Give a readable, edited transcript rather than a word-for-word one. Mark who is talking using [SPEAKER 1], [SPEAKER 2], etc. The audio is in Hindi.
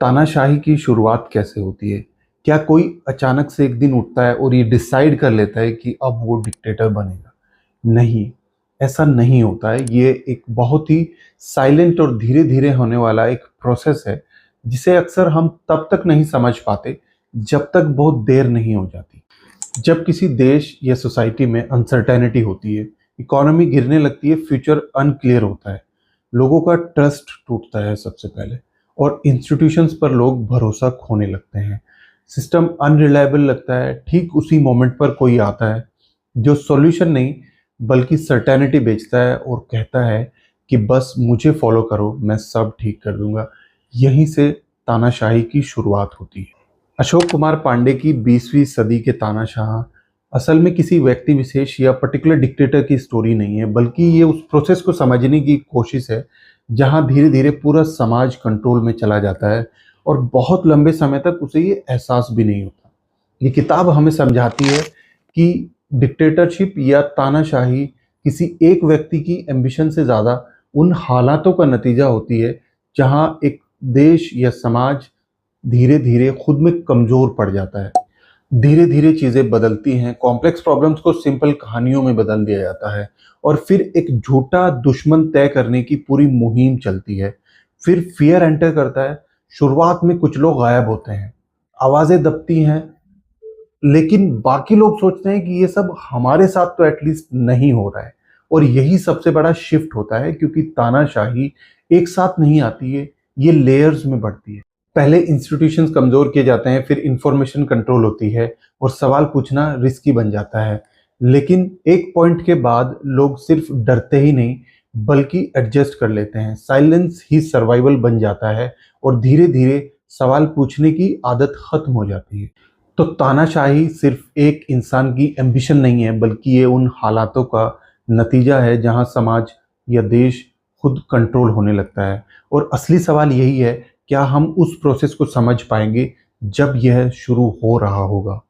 [SPEAKER 1] तानाशाही की शुरुआत कैसे होती है? क्या कोई अचानक से एक दिन उठता है और ये डिसाइड कर लेता है कि अब वो डिक्टेटर बनेगा? नहीं, ऐसा नहीं होता है। ये एक बहुत ही साइलेंट और धीरे-धीरे होने वाला एक प्रोसेस है, जिसे अक्सर हम तब तक नहीं समझ पाते, जब तक बहुत देर नहीं हो जाती। जब किसी देश या सोसाइटी में अनसर्टेनिटी होती है, इकोनॉमी गिरने लगती है, फ्यूचर अनक्लियर होता है, लोगों का ट्रस्ट टूटता है सबसे पहले और इंस्टीट्यूशंस पर लोग भरोसा खोने लगते हैं। सिस्टम अनरिलायबल लगता है। ठीक उसी मोमेंट पर कोई आता है जो सॉल्यूशन नहीं बल्कि सर्टेनिटी बेचता है और कहता है कि बस मुझे फॉलो करो, मैं सब ठीक कर दूंगा। यहीं से तानाशाही की शुरुआत होती है। अशोक कुमार पांडे की 20वीं सदी के तानाशाह असल में किसी व्यक्ति विशेष या पर्टिकुलर डिक्टेटर की स्टोरी नहीं है, बल्कि ये उस प्रोसेस को समझने की कोशिश है जहां धीरे धीरे पूरा समाज कंट्रोल में चला जाता है और बहुत लंबे समय तक उसे ये एहसास भी नहीं होता। ये किताब हमें समझाती है कि डिक्टेटरशिप या तानाशाही किसी एक व्यक्ति की एम्बिशन से ज़्यादा उन हालातों का नतीजा होती है जहां एक देश या समाज धीरे धीरे खुद में कमज़ोर पड़ जाता है। धीरे धीरे चीज़ें बदलती हैं, कॉम्प्लेक्स प्रॉब्लम्स को सिंपल कहानियों में बदल दिया जाता है और फिर एक झूठा दुश्मन तय करने की पूरी मुहिम चलती है। फिर फियर एंटर करता है। शुरुआत में कुछ लोग गायब होते हैं, आवाज़ें दबती हैं, लेकिन बाकी लोग सोचते हैं कि ये सब हमारे साथ तो एटलीस्ट नहीं हो रहा है। और यही सबसे बड़ा शिफ्ट होता है, क्योंकि तानाशाही एक साथ नहीं आती है, ये लेयर्स में बढ़ती है। पहले इंस्टीट्यूशंस कमज़ोर किए जाते हैं, फिर इंफॉर्मेशन कंट्रोल होती है और सवाल पूछना रिस्की बन जाता है। लेकिन एक पॉइंट के बाद लोग सिर्फ डरते ही नहीं बल्कि एडजस्ट कर लेते हैं। साइलेंस ही सर्वाइवल बन जाता है और धीरे धीरे सवाल पूछने की आदत खत्म हो जाती है। तो तानाशाही सिर्फ एक इंसान की एम्बिशन नहीं है, बल्कि ये उन हालातों का नतीजा है जहां समाज या देश खुद कंट्रोल होने लगता है। और असली सवाल यही है, क्या हम उस प्रोसेस को समझ पाएंगे जब यह शुरू हो रहा होगा।